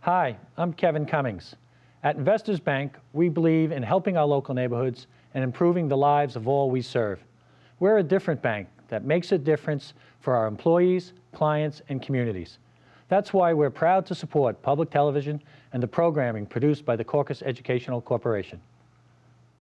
Hi, I'm Kevin Cummings. At Investors Bank, we believe in helping our local neighborhoods and improving the lives of all we serve. We're a different bank that makes a difference for our employees, clients, and communities. That's why we're proud to support public television and the programming produced by the Caucus Educational Corporation.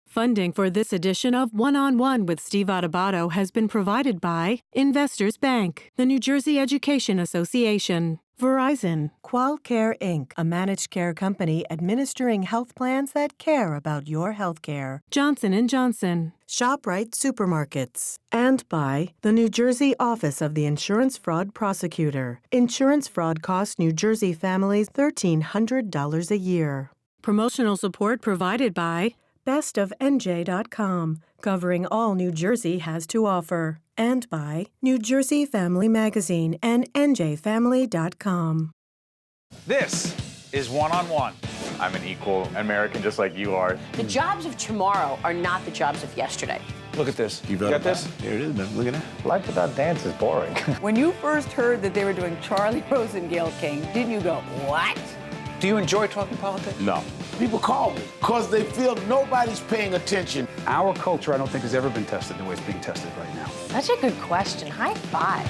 Funding for this edition of One-on-One with Steve Adubato has been provided by Investors Bank, the New Jersey Education Association, Verizon, QualCare Inc., a managed care company administering health plans that care about your health care, Johnson & Johnson, ShopRite Supermarkets, and by the New Jersey Office of the Insurance Fraud Prosecutor. Insurance fraud costs New Jersey families $1,300 a year. Promotional support provided by bestofnj.com, covering all New Jersey has to offer, and by New Jersey Family Magazine and njfamily.com. This is One-on-One. I'm an equal American just like you are. The jobs of tomorrow are not the jobs of yesterday. Look at this. You got this? Here it is, man. Look at that. Life without dance is boring. When you first heard that they were doing Charlie Rose and Gayle King, didn't you go, what? Do you enjoy talking politics? No. People call me because they feel nobody's paying attention. Our culture, I don't think, has ever been tested the way it's being tested right now. Such a good question. High five.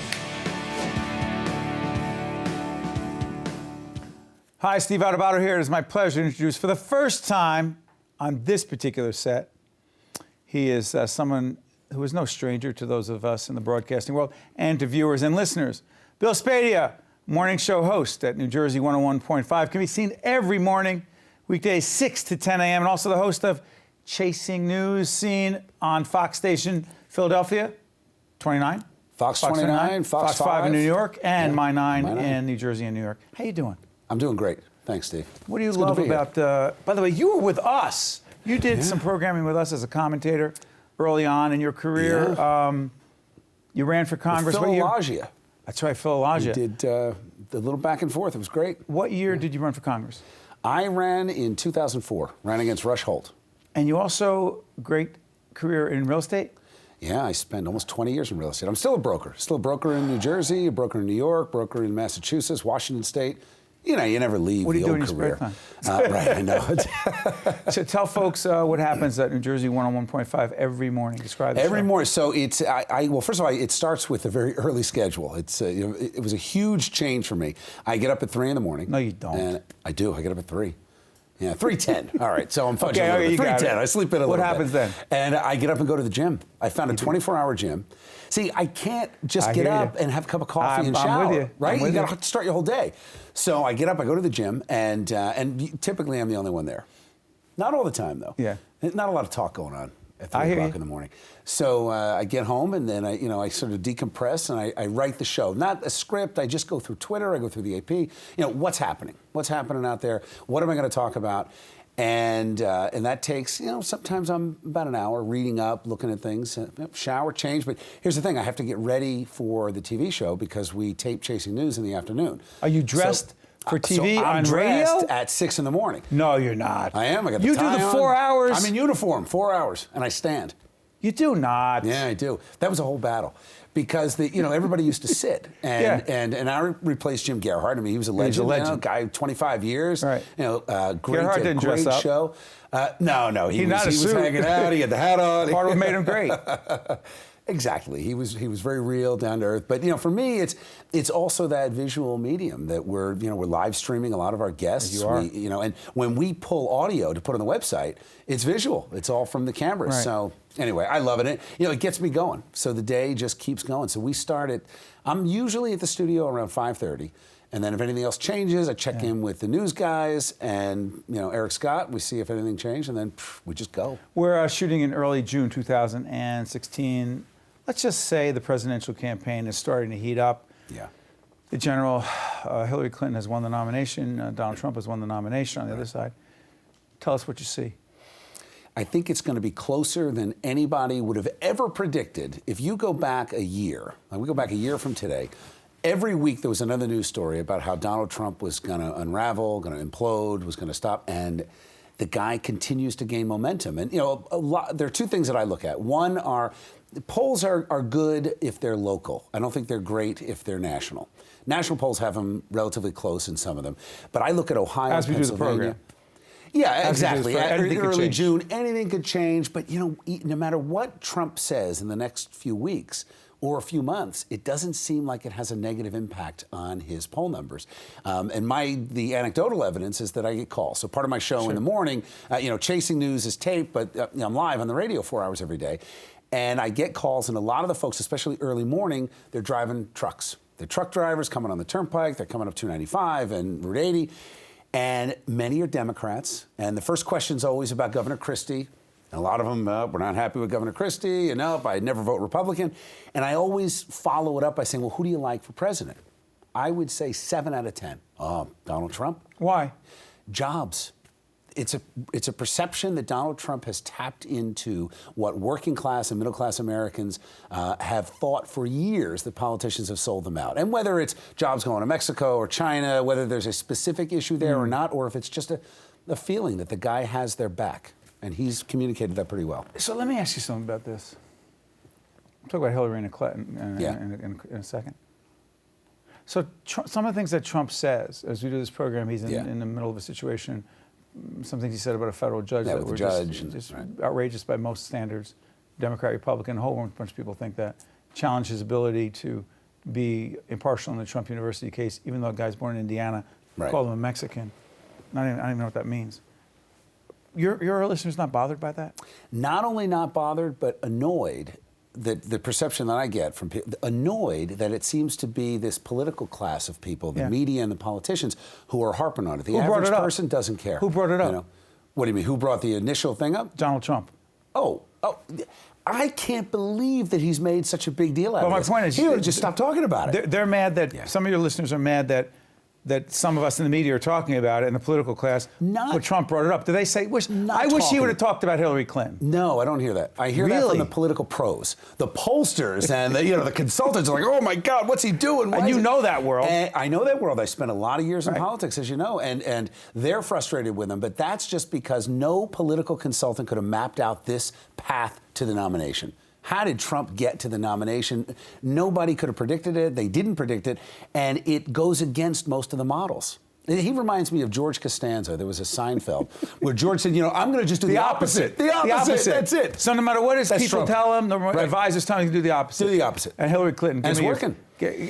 Hi, Steve Adubato here. It is my pleasure to introduce for the first time on this particular set. He is someone who is no stranger to those of us in the broadcasting world and to viewers and listeners. Bill Spadea, morning show host at New Jersey 101.5, can be seen every morning, weekdays 6 to 10 a.m., and also the host of Chasing News, seen on Fox Station Philadelphia, 29. Fox 29, Fox 5 in New York, and My 9 in New Jersey and New York. How you doing? I'm doing great. Thanks, Steve. What do you love about, by the way, you were with us. You did some programming with us as a commentator early on in your career. Yeah. You ran for Congress. Phil Elijah. That's right, Phil Elijah. We did the little back and forth. It was great. What year did you run for Congress? I ran in 2004, ran against Rush Holt. And you also, great career in real estate? Yeah, I spent almost 20 years in real estate. I'm still a broker in New Jersey, a broker in New York, broker in Massachusetts, Washington State. You know, you never leave the old career. Right, I know. So tell folks what happens at New Jersey 101.5 every morning. Describe every morning. So it's well, first of all, it starts with a very early schedule. It's it was a huge change for me. I get up at 3 in the morning. No, you don't. And I do. I get up at 3. Yeah, 3:10. All right, so I'm fudging okay, a little bit. 3:10. I sleep in a little bit. What happens then? And I get up and go to the gym. I found a 24-hour gym. See, I can't just get up and have a cup of coffee and shower. I'm with you. Right? You got to start your whole day. So I get up, I go to the gym, and typically I'm the only one there. Not all the time, though. Yeah. Not a lot of talk going on at 3 o'clock in the morning. So I get home, and then I sort of decompress, and I write the show. Not a script. I just go through Twitter. I go through the AP. What's happening? What's happening out there? What am I going to talk about? And that takes, sometimes I'm about an hour reading up, looking at things, shower, change. But here's the thing, I have to get ready for the TV show because we tape Chasing News in the afternoon. Are you dressed for TV I'm on dressed radio? At 6 in the morning. No, you're not. I am. I got the You tie do the on. 4 hours? I'm in uniform, 4 hours, and I stand. You do not. Yeah, I do. That was a whole battle. Because everybody used to sit, and I replaced Jim Gerhardt. I mean, he was a legend. He's a legend. Guy, 25 years. Right. Great, Gerhardt didn't great dress up. show. No, he was suit. hanging out. He had the hat on. Part of what made him great. Exactly. He was very real, down to earth. But for me, it's also that visual medium that we're live streaming a lot of our guests. You are. And when we pull audio to put on the website, it's visual. It's all from the cameras. Right. So anyway, I love it. It gets me going. So the day just keeps going. So we start I'm usually at the studio around 5:30. And then if anything else changes, I check in with the news guys and, Eric Scott. We see if anything changed, and then we just go. We're shooting in early June 2016. Let's just say the presidential campaign is starting to heat up. Yeah. The general, Hillary Clinton has won the nomination. Donald Trump has won the nomination on the other side. Tell us what you see. I think it's going to be closer than anybody would have ever predicted. If you go back a year, we go back a year from today, every week there was another news story about how Donald Trump was going to unravel, going to implode, was going to stop. And the guy continues to gain momentum. And, there are two things that I look at. One are, polls are good if they're local. I don't think they're great if they're national. National polls have them relatively close in some of them. But I look at Ohio, as we do the Pennsylvania. program. Yeah, exactly. Early Change. June, anything could change. But, no matter what Trump says in the next few weeks or a few months, it doesn't seem like it has a negative impact on his poll numbers. And the anecdotal evidence is that I get calls. So part of my show in the morning, Chasing News is taped, but I'm live on the radio 4 hours every day. And I get calls, and a lot of the folks, especially early morning, they're driving trucks. They're truck drivers coming on the Turnpike. They're coming up 295 and Route 80. And many are Democrats. And the first question is always about Governor Christie. And a lot of them, we're not happy with Governor Christie. I never vote Republican. And I always follow it up by saying, well, who do you like for president? I would say 7 out of 10. Donald Trump. Why? Jobs. It's a perception that Donald Trump has tapped into what working class and middle class Americans have thought for years that politicians have sold them out. And whether it's jobs going to Mexico or China, whether there's a specific issue there or not, or if it's just a feeling that the guy has their back. And he's communicated that pretty well. So let me ask you something about this. We'll talk about Hillary in a second. So some of the things that Trump says, as we do this program, he's in the middle of a situation. Some things he said about a federal judge that were just outrageous by most standards. Democrat, Republican, a whole bunch of people think that. Challenge his ability to be impartial in the Trump University case, even though a guy's born in Indiana, called him a Mexican. I don't even know what that means. Your listeners not bothered by that? Not only not bothered, but annoyed. The perception that I get from people, annoyed that it seems to be this political class of people, the media and the politicians, who are harping on it. The average person doesn't care. Who brought it up? What do you mean? Who brought the initial thing up? Donald Trump. I can't believe that he's made such a big deal out of this. My point is, he would just stop talking about it. They're mad that some of your listeners are mad that some of us in the media are talking about it in the political class. But Trump brought it up. Do they say, I wish he would have talked about Hillary Clinton? No, I don't hear that. I hear that from the political pros. The pollsters and the consultants are like, oh my God, what's he doing? And you know that world. I know that world. I spent a lot of years in politics, as you know, and they're frustrated with him. But that's just because no political consultant could have mapped out this path to the nomination. How did Trump get to the nomination? Nobody could have predicted it. They didn't predict it. And it goes against most of the models. He reminds me of George Costanza. There was a Seinfeld where George said, I'm going to just do the opposite. The opposite. That's it. So no matter what his people tell him, the advisors tell him to do the opposite. Do the opposite. And Hillary Clinton. And it's working.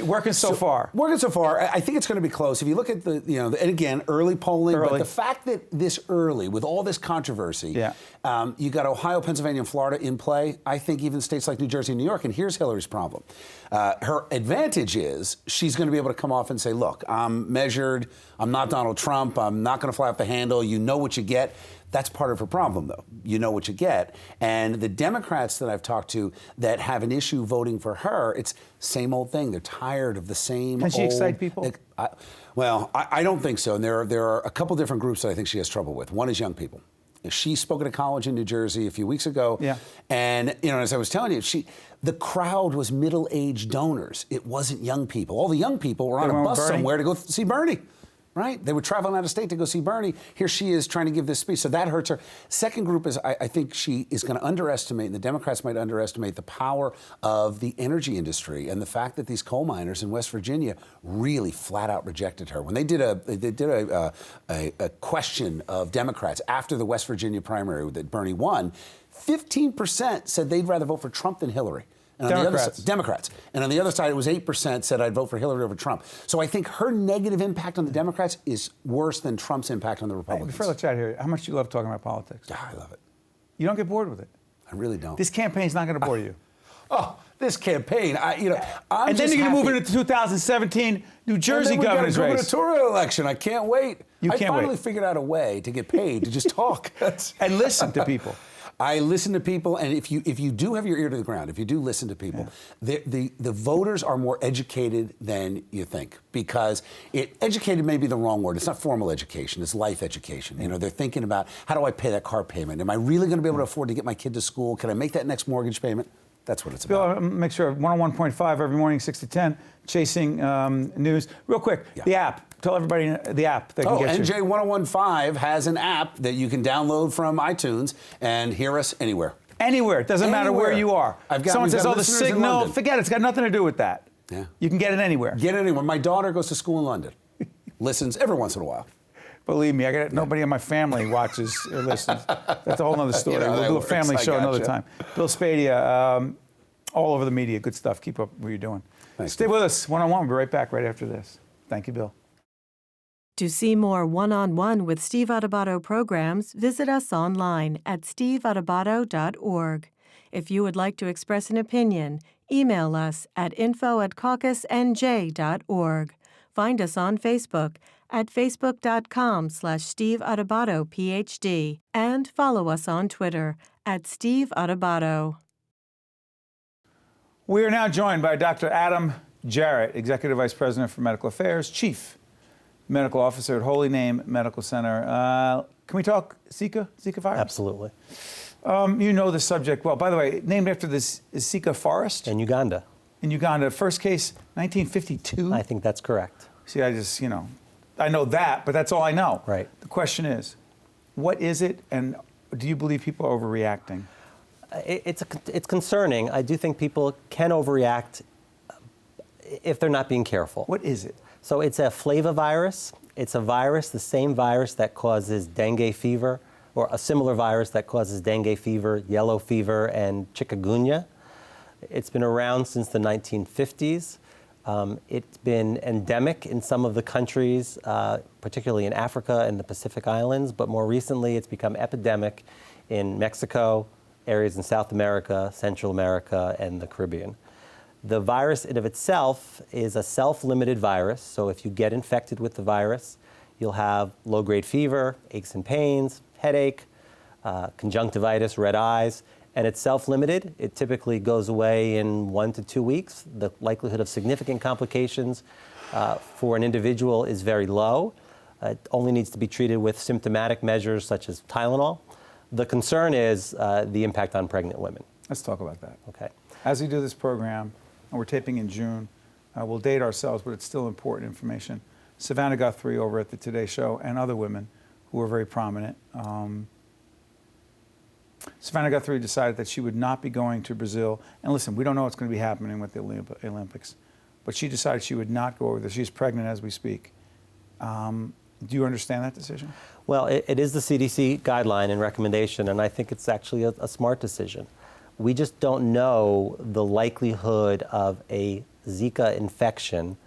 Working so far. Working so far. I think it's going to be close. If you look at and again, early polling, but the fact that this early, with all this controversy, you got Ohio, Pennsylvania, and Florida in play. I think even states like New Jersey and New York, and here's Hillary's problem. Her advantage is she's going to be able to come off and say, look, I'm measured. I'm not Donald Trump. I'm not going to fly off the handle. You know what you get. That's part of her problem, though. You know what you get. And the Democrats that I've talked to that have an issue voting for her, it's same old thing. They're tired of the same Can she excite people? I don't think so. And there are a couple different groups that I think she has trouble with. One is young people. She spoke at a college in New Jersey a few weeks ago. And, as I was telling you, the crowd was middle-aged donors. It wasn't young people. All the young people were on a bus somewhere to go see Bernie. Right? They were traveling out of state to go see Bernie. Here she is trying to give this speech. So that hurts her. Second group is I think she is going to underestimate, and the Democrats might underestimate, the power of the energy industry and the fact that these coal miners in West Virginia really flat out rejected her. When they did a question of Democrats after the West Virginia primary that Bernie won, 15% said they'd rather vote for Trump than Hillary. And Democrats. And on the other side, it was 8% said I'd vote for Hillary over Trump. So I think her negative impact on the Democrats is worse than Trump's impact on the Republicans. Before let's chat here, how much do you love talking about politics? I love it. You don't get bored with it? I really don't. This campaign's not going to bore you. This campaign, I'm and then you're going to move into 2017 New Jersey governor's race. Gubernatorial election. I can't wait. I finally figured out a way to get paid to just talk. And listen to people. I listen to people, and if you do have your ear to the ground, if you do listen to people, the voters are more educated than you think, because educated may be the wrong word. It's not formal education. It's life education. They're thinking about, how do I pay that car payment? Am I really going to be able to afford to get my kid to school? Can I make that next mortgage payment? That's what it's about. Bill, make sure 101.5 every morning, 6 to 10, Chasing News. Real quick, the app. tell everybody the app they can get you. NJ1015 has an app that you can download from iTunes and hear us anywhere. Anywhere. It doesn't matter where you are. Someone says, oh, the signal, forget it. It's got nothing to do with that. Yeah. You can get it anywhere. Get it anywhere. My daughter goes to school in London. Listens every once in a while. Believe me, nobody in my family watches or listens. That's a whole other story. We'll do a family show another time. Bill Spadea, all over the media. Good stuff. Keep up what you're doing. Thanks, Stay with us. One-on-one. We'll be right back right after this. Thank you, Bill. To see more one-on-one with Steve Adubato programs, visit us online at steveadubato.org. If you would like to express an opinion, email us at info@caucusnj.org. Find us on Facebook at facebook.com/Steve Adubato PhD and follow us on Twitter at Steve Adubato. We are now joined by Dr. Adam Jarrett, Executive Vice President for Medical Affairs, Chief Medical Officer at Holy Name Medical Center. Can we talk Zika virus? Absolutely. You know the subject well. By the way, named after this is Zika forest? In Uganda. In Uganda. First case, 1952? I think that's correct. See, I know that, but that's all I know. Right. The question is, what is it, and do you believe people are overreacting? It's concerning. I do think people can overreact if they're not being careful. What is it? So it's a flavivirus. It's a virus, the same virus that causes dengue fever, or a similar virus that causes dengue fever, yellow fever, and chikungunya. It's been around since the 1950s. It's been endemic in some of the countries, particularly in Africa and the Pacific Islands, but more recently it's become epidemic in Mexico, areas in South America, Central America, and the Caribbean. The virus in of itself is a self-limited virus, so if you get infected with the virus, you'll have low-grade fever, aches and pains, headache, conjunctivitis, red eyes, and it's self-limited. It typically goes away in 1 to 2 weeks. The likelihood of significant complications for an individual is very low. It only needs to be treated with symptomatic measures such as Tylenol. The concern is the impact on pregnant women. Let's talk about that. Okay. As we do this program, and we're taping in June, we'll date ourselves, but it's still important information. Savannah Guthrie over at the Today Show and other women who are very prominent. Savannah Guthrie decided that she would not be going to Brazil. And listen, we don't know what's going to be happening with the Olympics, but she decided she would not go over there. She's pregnant as we speak. Do you understand that decision? Well, it is the CDC guideline and recommendation, and I think it's actually a smart decision. We just don't know the likelihood of a Zika infection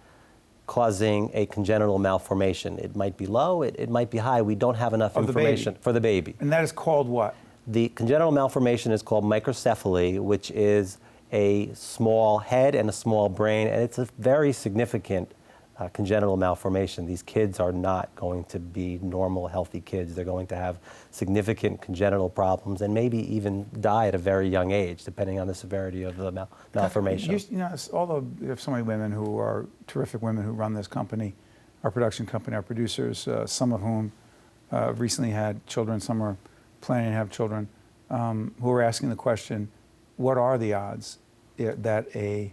causing a congenital malformation. It might be low, it might be high. We don't have enough information for the baby. And that is called what? The congenital malformation is called microcephaly, which is a small head and a small brain, and it's a very significant congenital malformation. These kids are not going to be normal, healthy kids. They're going to have significant congenital problems and maybe even die at a very young age, depending on the severity of the malformation. Although we have so many women who are terrific women who run this company, our production company, our producers, some of whom recently had children, some are planning to have children, who are asking the question, what are the odds that a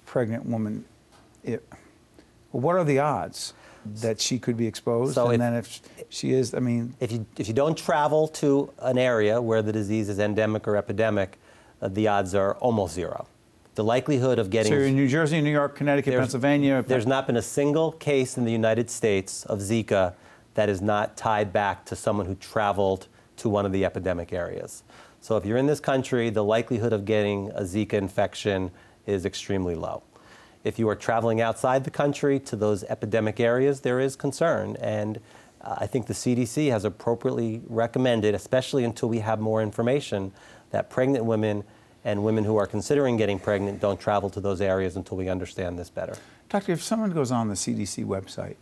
pregnant woman, what are the odds that she could be exposed? So then if she is, if you don't travel to an area where the disease is endemic or epidemic, the odds are almost zero. The likelihood of getting... So you're in New Jersey, New York, Connecticut, Pennsylvania... There's not been a single case in the United States of Zika that is not tied back to someone who traveled to one of the epidemic areas. So if you're in this country, the likelihood of getting a Zika infection is extremely low. If you are traveling outside the country to those epidemic areas, there is concern. And I think the CDC has appropriately recommended, especially until we have more information, that pregnant women and women who are considering getting pregnant don't travel to those areas until we understand this better. Doctor, if someone goes on the CDC website,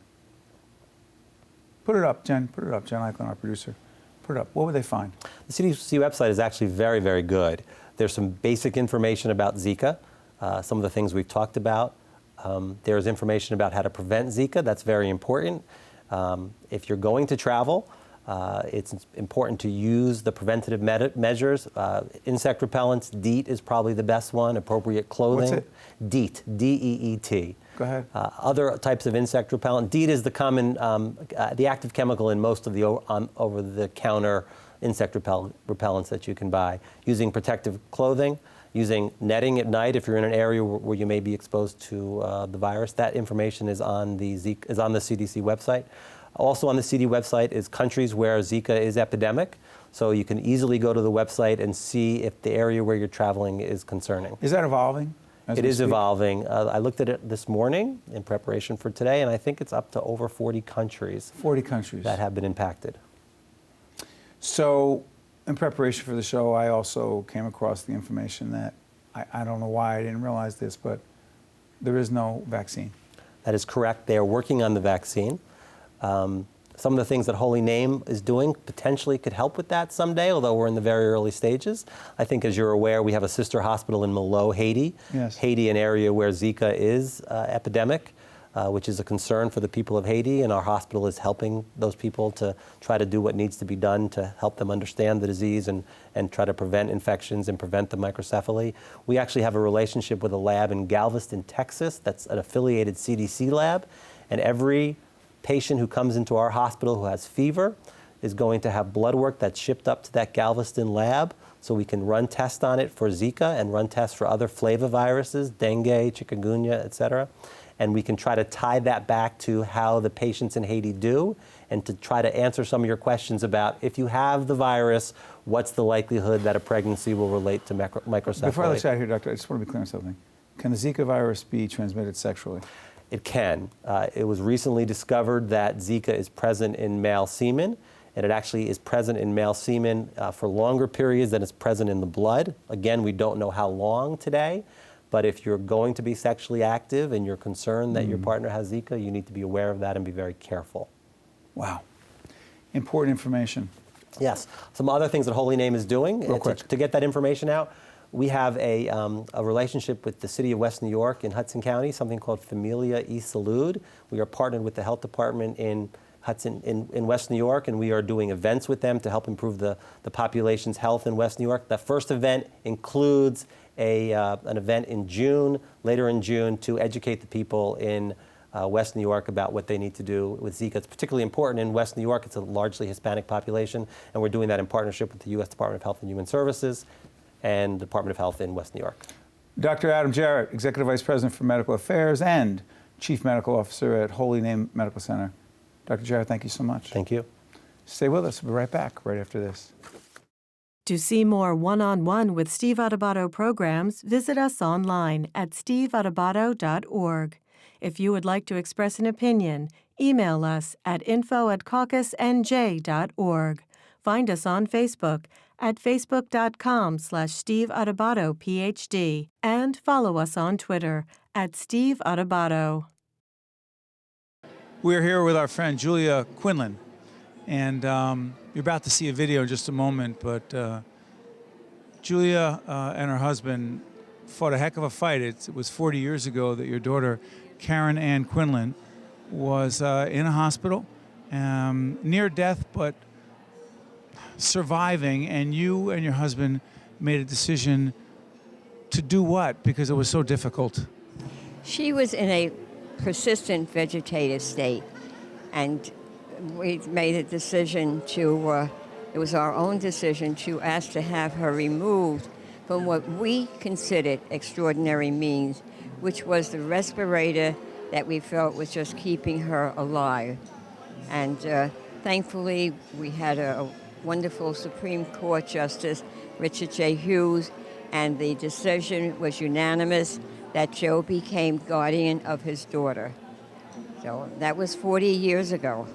put it up, Jen Eichland, our producer, put it up, what would they find? The CDC website is actually very, very good. There's some basic information about Zika, some of the things we've talked about. There's information about how to prevent Zika. That's very important. If you're going to travel, it's important to use the preventative measures. Insect repellents, DEET is probably the best one, appropriate clothing. What's it? DEET, D-E-E-T. Go ahead. Other types of insect repellent. DEET is the common, the active chemical in most of the over-the-counter insect repellents that you can buy. Using protective clothing, using netting at night if you're in an area where you may be exposed to the virus. That information is on the CDC website. Also on the CDC website is countries where Zika is epidemic. So you can easily go to the website and see if the area where you're traveling is concerning. Is that evolving? It is evolving. I looked at it this morning in preparation for today, and I think it's up to over 40 countries. 40 countries. That have been impacted. So in preparation for the show, I also came across the information that, I don't know why I didn't realize this, but there is no vaccine. That is correct. They are working on the vaccine. Some of the things that Holy Name is doing potentially could help with that someday, although we're in the very early stages. I think, as you're aware, we have a sister hospital in Malo, Haiti. Yes. Haiti, an area where Zika is epidemic, which is a concern for the people of Haiti, and our hospital is helping those people to try to do what needs to be done to help them understand the disease and try to prevent infections and prevent the microcephaly. We actually have a relationship with a lab in Galveston, Texas, that's an affiliated CDC lab, and every patient who comes into our hospital who has fever is going to have blood work that's shipped up to that Galveston lab, so we can run tests on it for Zika and run tests for other flaviviruses, dengue, chikungunya, et cetera. And we can try to tie that back to how the patients in Haiti do, and to try to answer some of your questions about, if you have the virus, what's the likelihood that a pregnancy will relate to microcephaly? Before I let you out here, Doctor, I just want to be clear on something. Can the Zika virus be transmitted sexually? It can. It was recently discovered that Zika is present in male semen, and it actually is present in male semen for longer periods than it's present in the blood. Again, we don't know how long today, but if you're going to be sexually active and you're concerned that your partner has Zika, you need to be aware of that and be very careful. Wow. Important information. Yes. Some other things that Holy Name is doing to get that information out. We have a relationship with the city of West New York in Hudson County, something called Familia y Salud. We are partnered with the health department in West New York, and we are doing events with them to help improve the population's health in West New York. The first event includes an event in June, later in June, to educate the people in West New York about what they need to do with Zika. It's particularly important in West New York. It's a largely Hispanic population, and we're doing that in partnership with the U.S. Department of Health and Human Services and the Department of Health in West New York. Dr. Adam Jarrett, Executive Vice President for Medical Affairs and Chief Medical Officer at Holy Name Medical Center. Dr. Jarrett, thank you so much. Thank you. Stay with us. We'll be right back right after this. To see more one-on-one with Steve Adubato programs, visit us online at steveadubato.org. If you would like to express an opinion, email us at info@caucusnj.org. Find us on Facebook at facebook.com/Steve Adubato, PhD, and follow us on Twitter at Steve Adubato. We're here with our friend Julia Quinlan, and you're about to see a video in just a moment, but Julia and her husband fought a heck of a fight. It was 40 years ago that your daughter, Karen Ann Quinlan, was in a hospital, near death, but surviving, and you and your husband made a decision to do what? Because it was so difficult. She was in a persistent vegetative state, and we made a decision to, it was our own decision to ask to have her removed from what we considered extraordinary means, which was the respirator that we felt was just keeping her alive. And thankfully, we had a wonderful Supreme Court Justice, Richard J. Hughes, and the decision was unanimous that Joe became guardian of his daughter. So that was 40 years ago.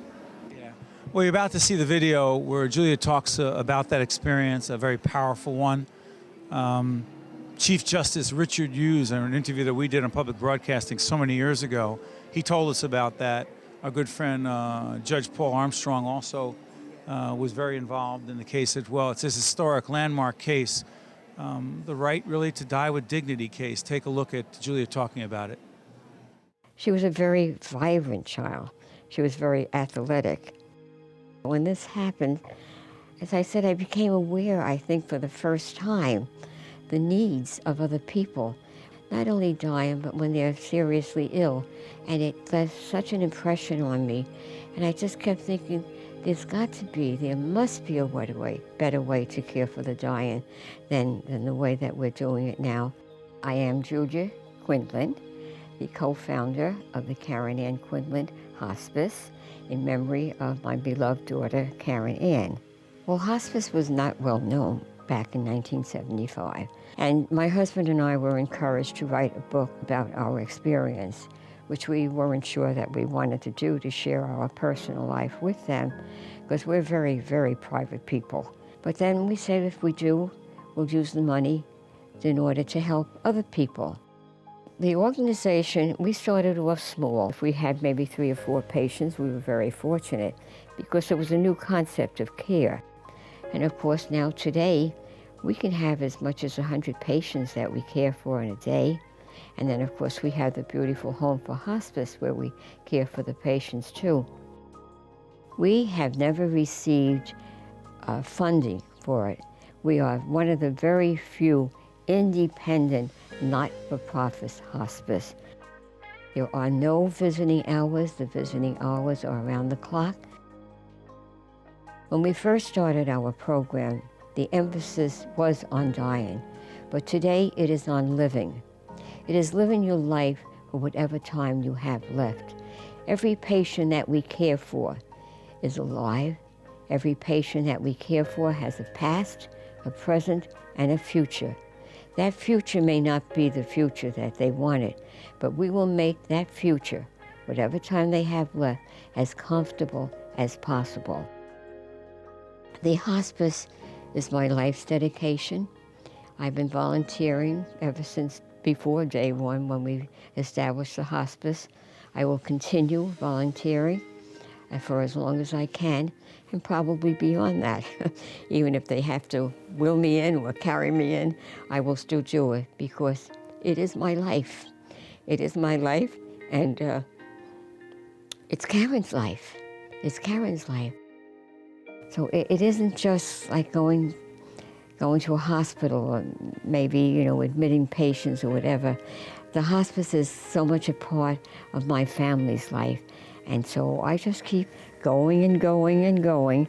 Yeah. Well, you're about to see the video where Julia talks about that experience, a very powerful one. Chief Justice Richard Hughes, in an interview that we did on public broadcasting so many years ago, he told us about that. Our good friend Judge Paul Armstrong also was very involved in the case as well. It's this historic landmark case, the right really to die with dignity case. Take a look at Julia talking about it. She was a very vibrant child. She was very athletic. When this happened, as I said, I became aware, I think for the first time, the needs of other people. not only dying, but when they're seriously ill. And it left such an impression on me. And I just kept thinking, there must be a better way to care for the dying than the way that we're doing it now. I am Julia Quinlan, the co-founder of the Karen Ann Quinlan Hospice in memory of my beloved daughter, Karen Ann. Well, hospice was not well known back in 1975. And my husband and I were encouraged to write a book about our experience, which we weren't sure that we wanted to do, to share our personal life with them, because we're very, very private people. But then we said if we do, we'll use the money in order to help other people. The organization, we started off small. If we had maybe 3 or 4 patients, we were very fortunate, because it was a new concept of care. And of course, now today, we can have as much as 100 patients that we care for in a day. And then, of course, we have the beautiful Home for Hospice where we care for the patients, too. We have never received funding for it. We are one of the very few independent, not-for-profit hospice. There are no visiting hours. The visiting hours are around the clock. When we first started our program, the emphasis was on dying, but today it is on living. It is living your life for whatever time you have left. Every patient that we care for is alive. Every patient that we care for has a past, a present, and a future. That future may not be the future that they wanted, but we will make that future, whatever time they have left, as comfortable as possible. The hospice is my life's dedication. I've been volunteering ever since before day one when we established the hospice. I will continue volunteering for as long as I can, and probably beyond that. Even if they have to wheel me in or carry me in, I will still do it, because it is my life. It is my life, and it's Karen's life. It's Karen's life. So it isn't just like going to a hospital or maybe, admitting patients or whatever. The hospice is so much a part of my family's life. And so I just keep going and going and going.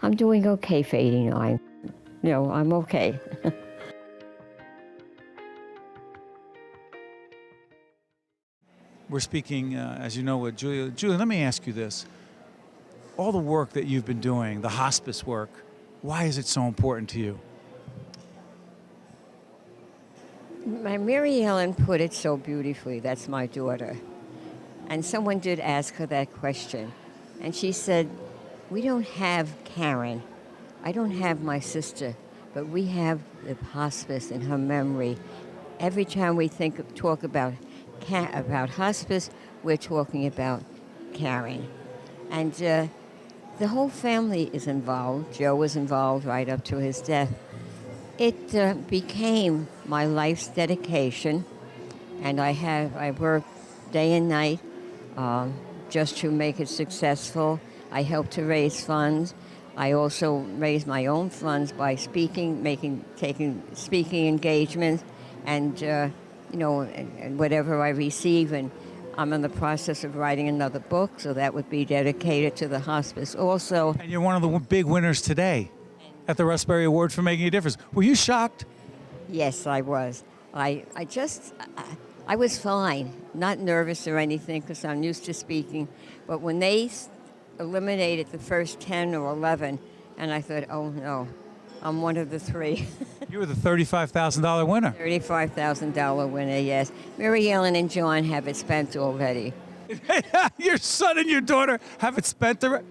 I'm doing okay for 89. I'm okay. We're speaking, as you know, with Julia. Julia, let me ask you this. All the work that you've been doing, the hospice work, why is it so important to you? Mary Ellen put it so beautifully. That's my daughter. And someone did ask her that question. And she said, we don't have Karen. I don't have my sister, but we have the hospice in her memory. Every time we talk about hospice, we're talking about Karen. And the whole family is involved. Joe was involved right up to his death. It became my life's dedication, and I work day and night just to make it successful. I help to raise funds. I also raise my own funds by taking speaking engagements, and and whatever I receive. And I'm in the process of writing another book, so that would be dedicated to the hospice also. And you're one of the big winners today at the Russell Berrie Award for making a difference. Were you shocked? Yes, I was. I was fine, not nervous or anything, because I'm used to speaking. But when they eliminated the first 10 or 11, and I thought, oh no, I'm one of the 3. You were the $35,000 winner. $35,000 winner, yes. Mary Ellen and John have it spent already. Your son and your daughter have it spent already?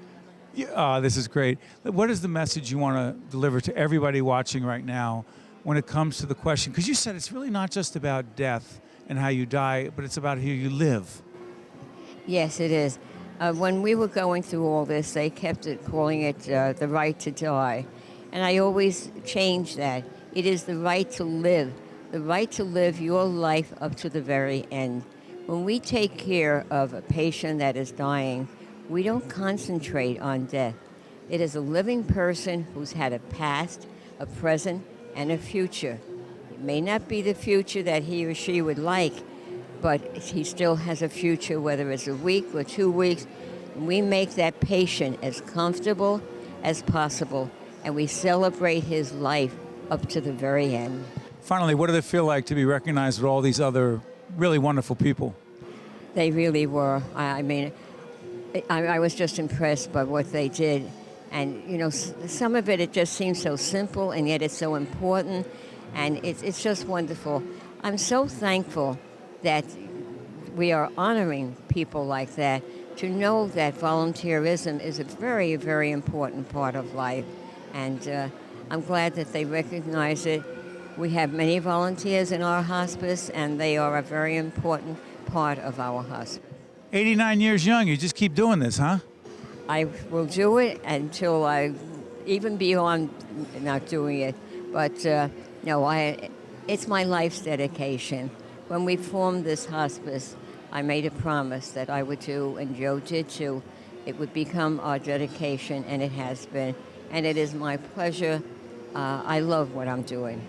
Oh, this is great. What is the message you want to deliver to everybody watching right now when it comes to the question? Because you said it's really not just about death and how you die, but it's about how you live. Yes, it is. When we were going through all this, they kept calling it the right to die. And I always change that. It is the right to live your life up to the very end. When we take care of a patient that is dying, we don't concentrate on death. It is a living person who's had a past, a present, and a future. may not be the future that he or she would like, but he still has a future, whether it's a week or 2 weeks. We make that patient as comfortable as possible, and we celebrate his life up to the very end. Finally, what did it feel like to be recognized with all these other really wonderful people? They really were. I mean, I was just impressed by what they did. And, you know, some of it just seems so simple, and yet it's so important, and it's just wonderful. I'm so thankful that we are honoring people like that, to know that volunteerism is a very, very important part of life. And I'm glad that they recognize it. We have many volunteers in our hospice, and they are a very important part of our hospice. 89 years young, you just keep doing this, huh? I will do it until I, even beyond not doing it. But no, it's my life's dedication. When we formed this hospice, I made a promise that I would do, and Joe did too. It would become our dedication, and it has been. And it is my pleasure. I love what I'm doing.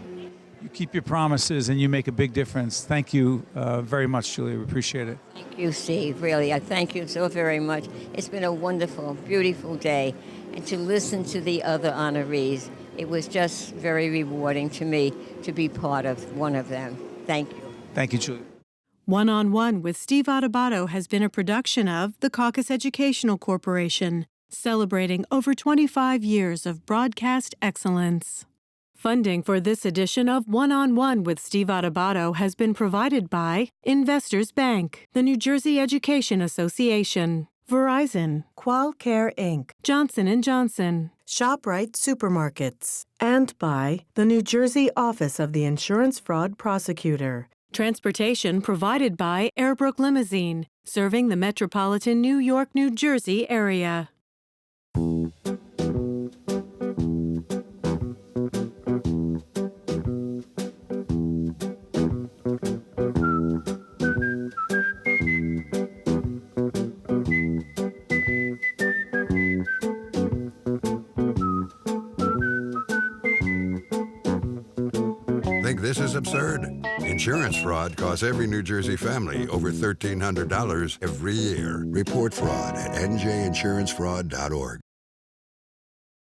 You keep your promises, and you make a big difference. Thank you very much, Julia. We appreciate it. Thank you, Steve. Really, I thank you so very much. It's been a wonderful, beautiful day. And to listen to the other honorees, it was just very rewarding to me to be part of one of them. Thank you. Thank you, Julia. One-on-One with Steve Adubato has been a production of the Caucus Educational Corporation, celebrating over 25 years of broadcast excellence. Funding for this edition of One-on-One with Steve Adubato has been provided by Investors Bank, the New Jersey Education Association, Verizon, Qualcare Inc., Johnson & Johnson, ShopRite Supermarkets, and by the New Jersey Office of the Insurance Fraud Prosecutor. Transportation provided by Airbrook Limousine, serving the metropolitan New York, New Jersey area. Think this is absurd? Insurance fraud costs every New Jersey family over $1,300 every year. Report fraud at njInsuranceFraud.org.